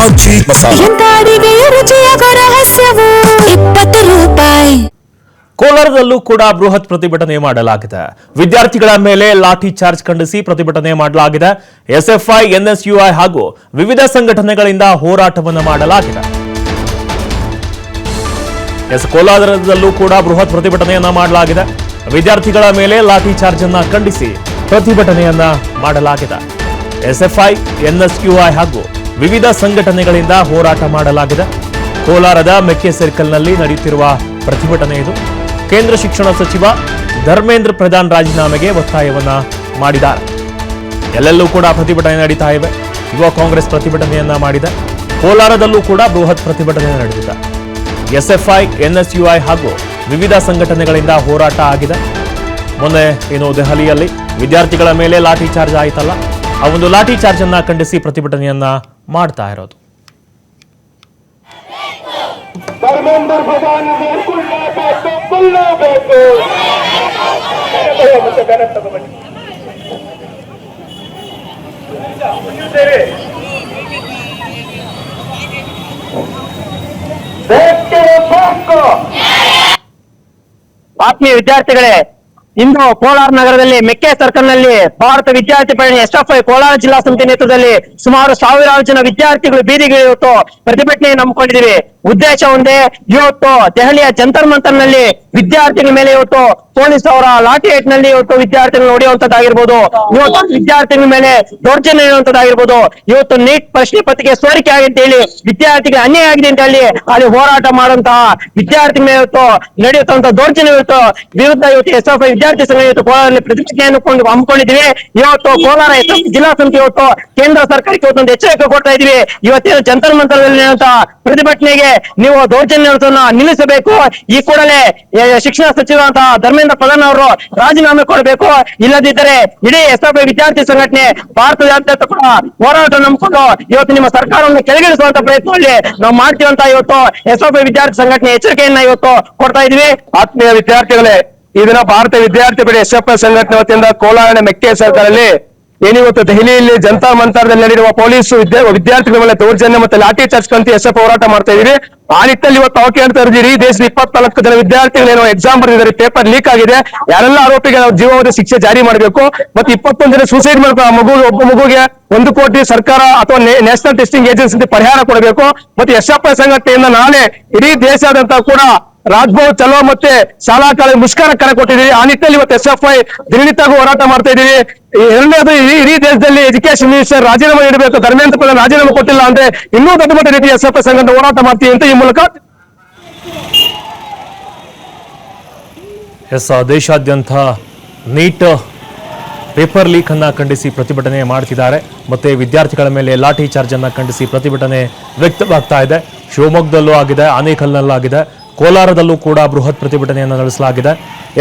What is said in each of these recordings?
ರಾಜಿ ಮಸಾಲ. ಅಡಿಗೆಯ ರುಚಿಯಾದ ರಹಸ್ಯವು 20 ರೂಪಾಯಿ. ಕೋಲಾರದಲ್ಲೂ ಕೂಡ ಬೃಹತ್ ಪ್ರತಿಭಟನೆ ಮಾಡಲಾಗಿದೆ. ವಿದ್ಯಾರ್ಥಿಗಳ ಮೇಲೆ ಲಾಠಿ ಚಾರ್ಜ್ ಖಂಡಿಸಿ ಪ್ರತಿಭಟನೆ ಮಾಡಲಾಗಿದೆ. ಎಸ್ಎಫ್ಐ, ಎನ್ಎಸ್ಯುಐ ಹಾಗೂ ವಿವಿಧ ಸಂಘಟನೆಗಳಿಂದ ಹೋರಾಟವನ್ನು ಮಾಡಲಾಗಿದೆ. ಕೋಲಾರದಲ್ಲೂ ಕೂಡ ಬೃಹತ್ ಪ್ರತಿಭಟನೆಯನ್ನ ಮಾಡಲಾಗಿದೆ. ವಿದ್ಯಾರ್ಥಿಗಳ ಮೇಲೆ ಲಾಠಿ ಚಾರ್ಜ್ ಅನ್ನ ಖಂಡಿಸಿ ಪ್ರತಿಭಟನೆಯನ್ನ ಮಾಡಲಾಗಿದೆ. ಎಸ್ಎಫ್ಐ, ಎನ್ಎಸ್ಯುಐ ಹಾಗೂ ವಿವಿಧ ಸಂಘಟನೆಗಳಿಂದ ಹೋರಾಟ ಮಾಡಲಾಗಿದೆ. ಕೋಲಾರದ ಮೆಕ್ಕೆ ಸರ್ಕಲ್ನಲ್ಲಿ ನಡೆಯುತ್ತಿರುವ ಪ್ರತಿಭಟನೆ ಇದು. ಕೇಂದ್ರ ಶಿಕ್ಷಣ ಸಚಿವ ಧರ್ಮೇಂದ್ರ ಪ್ರಧಾನ್ ರಾಜೀನಾಮೆಗೆ ಒತ್ತಾಯವನ್ನ ಮಾಡಿದ್ದಾರೆ. ಎಲ್ಲೆಲ್ಲೂ ಕೂಡ ಪ್ರತಿಭಟನೆ ನಡೀತಾ ಇವೆ. ಯುವ ಕಾಂಗ್ರೆಸ್ ಪ್ರತಿಭಟನೆಯನ್ನ ಮಾಡಿದೆ. ಕೋಲಾರದಲ್ಲೂ ಕೂಡ ಬೃಹತ್ ಪ್ರತಿಭಟನೆ ನಡೆದಿದೆ. ಎಸ್ಎಫ್ಐ, ಎನ್ಎಸ್ಯುಐ ಹಾಗೂ ವಿವಿಧ ಸಂಘಟನೆಗಳಿಂದ ಹೋರಾಟ ಆಗಿದೆ. ಮೊನ್ನೆ ಏನು ದೆಹಲಿಯಲ್ಲಿ ವಿದ್ಯಾರ್ಥಿಗಳ ಮೇಲೆ ಲಾಠಿ ಚಾರ್ಜ್ ಆಯ್ತಲ್ಲ, ಆ ಒಂದು ಲಾಠಿ ಚಾರ್ಜ್ ಅನ್ನ ಖಂಡಿಸಿ ಪ್ರತಿಭಟನೆಯನ್ನ ಮಾಡ್ತಾ ಇರೋದು. ಧರ್ಮೇಂದ್ರ ಪ್ರಧಾನ್ ಆತ್ಮೀಯ ವಿದ್ಯಾರ್ಥಿಗಳೇ, ಇಂದು ಕೋಲಾರ ನಗರದಲ್ಲಿ ಮೆಕ್ಕೆ ಸರ್ಕಲ್ನಲ್ಲಿ ಭಾರತ ವಿದ್ಯಾರ್ಥಿ ಪರಿಷತ್ ಎಸ್ಎಫ್ಐ ಕೋಲಾರ ಜಿಲ್ಲಾ ಸಮಿತಿ ನೇತೃತ್ವದಲ್ಲಿ ಸುಮಾರು 1000 ಜನ ವಿದ್ಯಾರ್ಥಿಗಳು ಬೀದಿಗೆ ಇವತ್ತು ಪ್ರತಿಭಟನೆ ನಂಬಿಕೊಂಡಿದ್ದೀವಿ. ಉದ್ದೇಶ ಒಂದೇ, ಇವತ್ತು ದೆಹಲಿಯ ಜಂತರ್ ಮಂತರ್ನಲ್ಲಿ ವಿದ್ಯಾರ್ಥಿಗಳ ಮೇಲೆ ಇವತ್ತು ಪೊಲೀಸ್ ಅವರ ಲಾಠಿ ಏಟ್ನಲ್ಲಿ ಇವತ್ತು ವಿದ್ಯಾರ್ಥಿಗಳು ಹೊಡೆಯುವಂತದ್ದಾಗಿರ್ಬೋದು, ಇವತ್ತು ವಿದ್ಯಾರ್ಥಿಗಳ ಮೇಲೆ ದೌರ್ಜನ್ಯ ಇರುವಂತದ್ದಾಗಿರ್ಬೋದು, ಇವತ್ತು ನೀಟ್ ಪ್ರಶ್ನೆ ಪತ್ರಿಕೆ ಸೋರಿಕೆ ಆಗಿದೆ ಅಂತ ಹೇಳಿ ವಿದ್ಯಾರ್ಥಿಗೆ ಅನ್ಯಾಯ ಆಗಿದೆ ಅಂತ ಹೇಳಿ ಅಲ್ಲಿ ಹೋರಾಟ ಮಾಡುವಂತಹ ವಿದ್ಯಾರ್ಥಿ ಮೇಲೆ ಇವತ್ತು ನಡೆಯುತ್ತಂತ ದೌರ್ಜನ್ಯ ವಿರುದ್ಧ ಇವತ್ತು ಎಸ್ಎಫ್ಐ ವಿದ್ಯಾರ್ಥಿ ಸಂಘ ಇವತ್ತು ಕೋಲಾರಲ್ಲಿ ಪ್ರತಿಭಟನೆಯನ್ನು ಹಮ್ಮಿಕೊಂಡಿದ್ದೀವಿ. ಇವತ್ತು ಕೋಲಾರ ಎಸ್ಎಫ್ಐ ಜಿಲ್ಲಾ ಸಮಿತಿ ಇವತ್ತು ಕೇಂದ್ರ ಸರ್ಕಾರಕ್ಕೆ ಇವತ್ತೊಂದು ಎಚ್ಚರಿಕೆ ಕೊಡ್ತಾ ಇದೀವಿ. ಇವತ್ತಿನ ಜಂತರ್ ಮಂತರದಲ್ಲಿ ಪ್ರತಿಭಟನೆಗೆ ನೀವು ದೌರ್ಜನ್ಯವನ್ನ ನಿಲ್ಲಿಸಬೇಕು. ಈ ಕೂಡಲೇ ಶಿಕ್ಷಣ ಸಚಿವರಂತಹ ಧರ್ಮೇಂದ್ರ ಪ್ರಧಾನ್ ಅವರು ರಾಜೀನಾಮೆ ಕೊಡಬೇಕು. ಇಲ್ಲದಿದ್ದರೆ ಇಡೀ ಎಸ್ಎಫ್ಐ ವಿದ್ಯಾರ್ಥಿ ಸಂಘಟನೆ ಭಾರತದಾದ್ಯಂತ ಕೂಡ ಹೋರಾಟ ನಂಬಿಕೊಂಡು ಇವತ್ತು ನಿಮ್ಮ ಸರ್ಕಾರವನ್ನು ಕೆಳಗಿಳಿಸುವಂತ ಪ್ರಯತ್ನದಲ್ಲಿ ನಾವು ಮಾಡ್ತೀವಂತ ಇವತ್ತು ಎಸ್ಎಫ್ಐ ವಿದ್ಯಾರ್ಥಿ ಸಂಘಟನೆ ಎಚ್ಚರಿಕೆಯನ್ನ ಇವತ್ತು ಕೊಡ್ತಾ ಇದೀವಿ. ಆತ್ಮೀಯ ವಿದ್ಯಾರ್ಥಿಗಳೇ, ಈ ದಿನ ಭಾರತ ವಿದ್ಯಾರ್ಥಿ ಪರಿಷತ್ ಎಸ್ಎಫ್ಐ ಸಂಘಟನೆ ವತಿಯಿಂದ ಕೋಲಾರ ಮೆಕ್ಕೆ ಸರ್ಕಲ್ನಲ್ಲಿ ಏನಿವತ್ತು ದೆಹಲಿಯಲ್ಲಿ ಜಂತರ್ ಮಂತರದಲ್ಲಿ ನಡೆಯುವ ಪೊಲೀಸ್ ವಿದ್ಯಾರ್ಥಿಗಳ ಮೇಲೆ ದೌರ್ಜನ್ಯ ಮತ್ತೆ ಲಾಠಿ ಚಾರ್ಜ್ ಕಂತ ಎಸ್ಎಫ್ ಹೋರಾಟ ಮಾಡ್ತಾ ಇದೀವಿ. ಆ ನಿಟ್ಟಿನಲ್ಲಿ ಇವತ್ತು ತಾವು ಕೇಳ್ತಾ ಇದ್ದೀರಿ, ದೇಶದ 24 ಜನ ವಿದ್ಯಾರ್ಥಿಗಳೇನೋ ಎಕ್ಸಾಮ್ ಬರೆದಿದ್ದಾರೆ, ಪೇಪರ್ ಲೀಕ್ ಆಗಿದೆ, ಯಾರೆಲ್ಲ ಆರೋಪಿಗೆ ನಾವು ಜೀವಾವಧಿ ಶಿಕ್ಷೆ ಜಾರಿ ಮಾಡಬೇಕು. ಮತ್ತೆ 21 ಜನ ಸೂಸೈಡ್ ಮಾಡ್ಕೊ ಒಬ್ಬ ಮಗುಗೆ 1 ಕೋಟಿ ಸರ್ಕಾರ ಅಥವಾ ನ್ಯಾಷನಲ್ ಟೆಸ್ಟಿಂಗ್ ಏಜೆನ್ಸಿ ಪರಿಹಾರ ಕೊಡಬೇಕು. ಮತ್ತೆ ಎಸ್ಎಫ್ಐ ಸಂಘಟನೆಯಿಂದ ನಾಳೆ ಇಡೀ ದೇಶಾದ್ಯಂತ ಕೂಡ ರಾಜ್ಭವನ್ ಚಲೋ ಮತ್ತೆ ಶಾಲಾ ಕಾಲೇಜು ಮುಷ್ಕರ ಕರೆ ಕೊಟ್ಟಿದ್ದೀವಿ. ಆ ನಿಟ್ಟಿನಲ್ಲಿ ಇವತ್ತು ಎಸ್ಎಫ್ಐ ದಿನನಿತ್ಯಗೂ ಹೋರಾಟ ಮಾಡ್ತಾ ಇದೀವಿ. ಎರಡನೇದು, ಇಡೀ ದೇಶದಲ್ಲಿ ಎಜುಕೇಶನ್ ಮಿನಿಸ್ಟರ್ ರಾಜೀನಾಮೆ ನೀಡಬೇಕು. ಧರ್ಮೇಂದ್ರ ಪ್ರಧಾನ್ ರಾಜೀನಾಮೆ ಕೊಟ್ಟಿಲ್ಲ ಅಂದ್ರೆ ಇನ್ನೂ ದೊಡ್ಡ ಮಟ್ಟ ರೀತಿ ಎಸ್ಎಫ್ಐ ಸಂಘಟನೆ ಹೋರಾಟ ಮಾಡ್ತೀವಿ ಅಂತ ಈ ಮೂಲಕ ದೇಶಾದ್ಯಂತ ನೀಟ್ ಪೇಪರ್ ಲೀಕ್ ಅನ್ನ ಖಂಡಿಸಿ ಪ್ರತಿಭಟನೆ ಮಾಡ್ತಿದ್ದಾರೆ. ಮತ್ತೆ ವಿದ್ಯಾರ್ಥಿಗಳ ಮೇಲೆ ಲಾಠಿ ಚಾರ್ಜ್ ಅನ್ನ ಖಂಡಿಸಿ ಪ್ರತಿಭಟನೆ ವ್ಯಕ್ತವಾಗ್ತಾ ಇದೆ. ಶಿವಮೊಗ್ಗದಲ್ಲೂ ಆಗಿದೆ, ಆನೇಕಲ್ನಲ್ಲಾಗಿದೆ, ಕೋಲಾರದಲ್ಲೂ ಕೂಡ ಬೃಹತ್ ಪ್ರತಿಭಟನೆಯನ್ನು ನಡೆಸಲಾಗಿದೆ.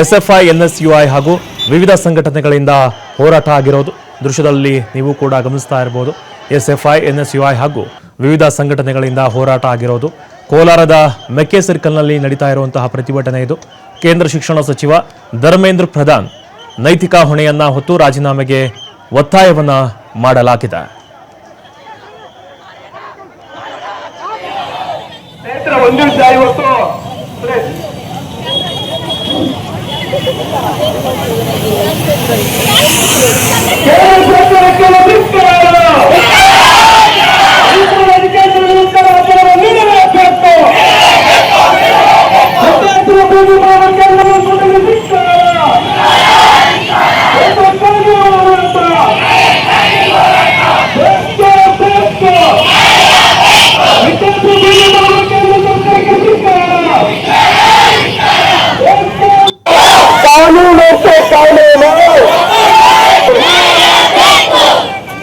ಎಸ್ಎಫ್ಐ, ಎನ್ಎಸ್ಯುಐ ಹಾಗೂ ವಿವಿಧ ಸಂಘಟನೆಗಳಿಂದ ಹೋರಾಟ ಆಗಿರೋದು ದೃಶ್ಯದಲ್ಲಿ ನೀವು ಕೂಡ ಗಮನಿಸ್ತಾ ಇರಬಹುದು. ಎಸ್ಎಫ್ಐ, ಎನ್ಎಸ್ಯುಐ ಹಾಗೂ ವಿವಿಧ ಸಂಘಟನೆಗಳಿಂದ ಹೋರಾಟ ಆಗಿರೋದು ಕೋಲಾರದ ಮೆಕ್ಕೆ ಸರ್ಕಲ್ನಲ್ಲಿ ನಡೀತಾ ಇರುವಂತಹ ಪ್ರತಿಭಟನೆ ಇದು. ಕೇಂದ್ರ ಶಿಕ್ಷಣ ಸಚಿವ ಧರ್ಮೇಂದ್ರ ಪ್ರಧಾನ್ ನೈತಿಕ ಹೊಣೆಯನ್ನ ಹೊತ್ತು ರಾಜೀನಾಮೆಗೆ ಒತ್ತಾಯವನ್ನ ಮಾಡಲಾಗಿದೆ. ಒಂದು ನಿಮಿಷ ಇವತ್ತು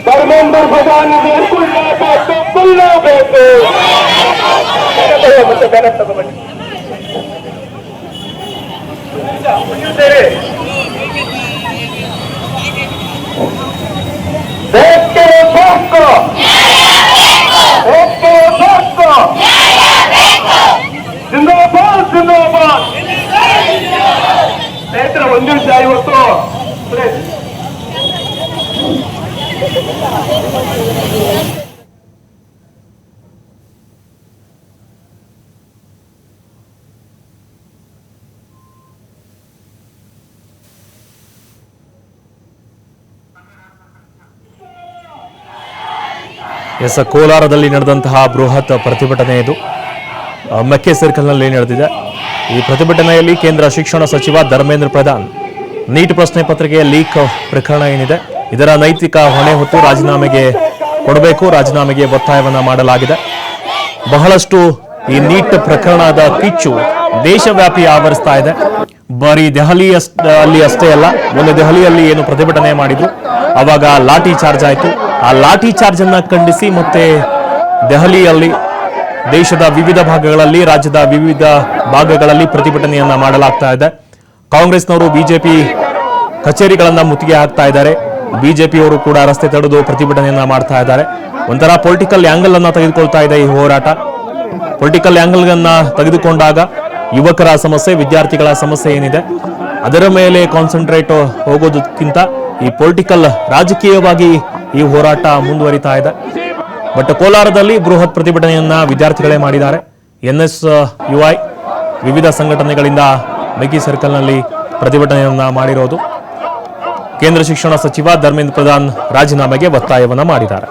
ಧರ್ಮೇಂದ್ರ ಪ್ರಧಾನ್ ಕೊಲ್ಲಬೇಕು. ಮತ್ತೆ ಬೇರೆ ತಗೋಬೇಡಿ. ಜಿಂದಾಬಾದ್ ಜಿಂದಾಬಾದ್. ಸ್ನೇಹಿತರ, ಒಂದು ನಿಮಿಷ ಇವತ್ತು ಎಸ್, ಕೋಲಾರದಲ್ಲಿ ನಡೆದಂತಹ ಬೃಹತ್ ಪ್ರತಿಭಟನೆ ಇದು ಮೆಕ್ಕೆ ಸರ್ಕಲ್ನಲ್ಲಿ ನಡೆದಿದೆ. ಈ ಪ್ರತಿಭಟನೆಯಲ್ಲಿ ಕೇಂದ್ರ ಶಿಕ್ಷಣ ಸಚಿವ ಧರ್ಮೇಂದ್ರ ಪ್ರಧಾನ್ ನೀಟ್ ಪ್ರಶ್ನೆ ಪತ್ರಿಕೆಯ ಲೀಕ್ ಪ್ರಕರಣ ಏನಿದೆ ಇದರ ನೈತಿಕ ಹೊಣೆ ಹೊತ್ತು ರಾಜೀನಾಮೆಗೆ ಕೊಡಬೇಕು, ರಾಜೀನಾಮೆಗೆ ಒತ್ತಾಯವನ್ನ ಮಾಡಲಾಗಿದೆ. ಬಹಳಷ್ಟು ಈ ನೀಟ್ ಪ್ರಕರಣದ ಕಿಚ್ಚು ದೇಶವ್ಯಾಪಿ ಆವರಿಸ್ತಾ ಇದೆ. ಬರೀ ದೆಹಲಿಯಲ್ಲಿ ಅಷ್ಟೇ ಅಲ್ಲ, ಮೊನ್ನೆ ದೆಹಲಿಯಲ್ಲಿ ಏನು ಪ್ರತಿಭಟನೆ ಮಾಡಿದ್ರು ಅವಾಗ ಲಾಠಿ ಚಾರ್ಜ್ ಆಯಿತು. ಆ ಲಾಠಿ ಚಾರ್ಜ್ ಅನ್ನ ಖಂಡಿಸಿ ಮತ್ತೆ ದೆಹಲಿಯಲ್ಲಿ ದೇಶದ ವಿವಿಧ ಭಾಗಗಳಲ್ಲಿ, ರಾಜ್ಯದ ವಿವಿಧ ಭಾಗಗಳಲ್ಲಿ ಪ್ರತಿಭಟನೆಯನ್ನ ಮಾಡಲಾಗ್ತಾ ಇದೆ. ಕಾಂಗ್ರೆಸ್ನವರು ಬಿಜೆಪಿ ಕಚೇರಿಗಳನ್ನ ಮುತ್ತಿಗೆ ಹಾಕ್ತಾ ಇದ್ದಾರೆ. ಬಿಜೆಪಿಯವರು ಕೂಡ ರಸ್ತೆ ತಡೆದು ಪ್ರತಿಭಟನೆಯನ್ನ ಮಾಡ್ತಾ ಇದ್ದಾರೆ. ಒಂಥರ ಪೊಲಿಟಿಕಲ್ ಆಂಗಲ್ ಅನ್ನ ತೆಗೆದುಕೊಳ್ತಾ ಇದೆ ಈ ಹೋರಾಟ. ಪೊಲಿಟಿಕಲ್ ಆಂಗಲ್ ಅನ್ನ ತೆಗೆದುಕೊಂಡಾಗ ಯುವಕರ ಸಮಸ್ಯೆ, ವಿದ್ಯಾರ್ಥಿಗಳ ಸಮಸ್ಯೆ ಏನಿದೆ ಅದರ ಮೇಲೆ ಕಾನ್ಸಂಟ್ರೇಟ್ ಹೋಗೋದಕ್ಕಿಂತ ಈ ಪೊಲಿಟಿಕಲ್ ರಾಜಕೀಯವಾಗಿ ಈ ಹೋರಾಟ ಮುಂದುವರಿತಾ ಇದೆ. ಬಟ್ ಕೋಲಾರದಲ್ಲಿ ಬೃಹತ್ ಪ್ರತಿಭಟನೆಯನ್ನ ವಿದ್ಯಾರ್ಥಿಗಳೇ ಮಾಡಿದ್ದಾರೆ. NSUI ವಿವಿಧ ಸಂಘಟನೆಗಳಿಂದ ಮೆಕ್ಕಿ ಸರ್ಕಲ್ನಲ್ಲಿ ಪ್ರತಿಭಟನೆಯನ್ನ ಮಾಡಿರೋದು. ಕೇಂದ್ರ ಶಿಕ್ಷಣ ಸಚಿವ ಧರ್ಮೇಂದ್ರ ಪ್ರಧಾನ್ ರಾಜೀನಾಮೆಗೆ ಒತ್ತಾಯವನ್ನ ಮಾಡಿದ್ದಾರೆ.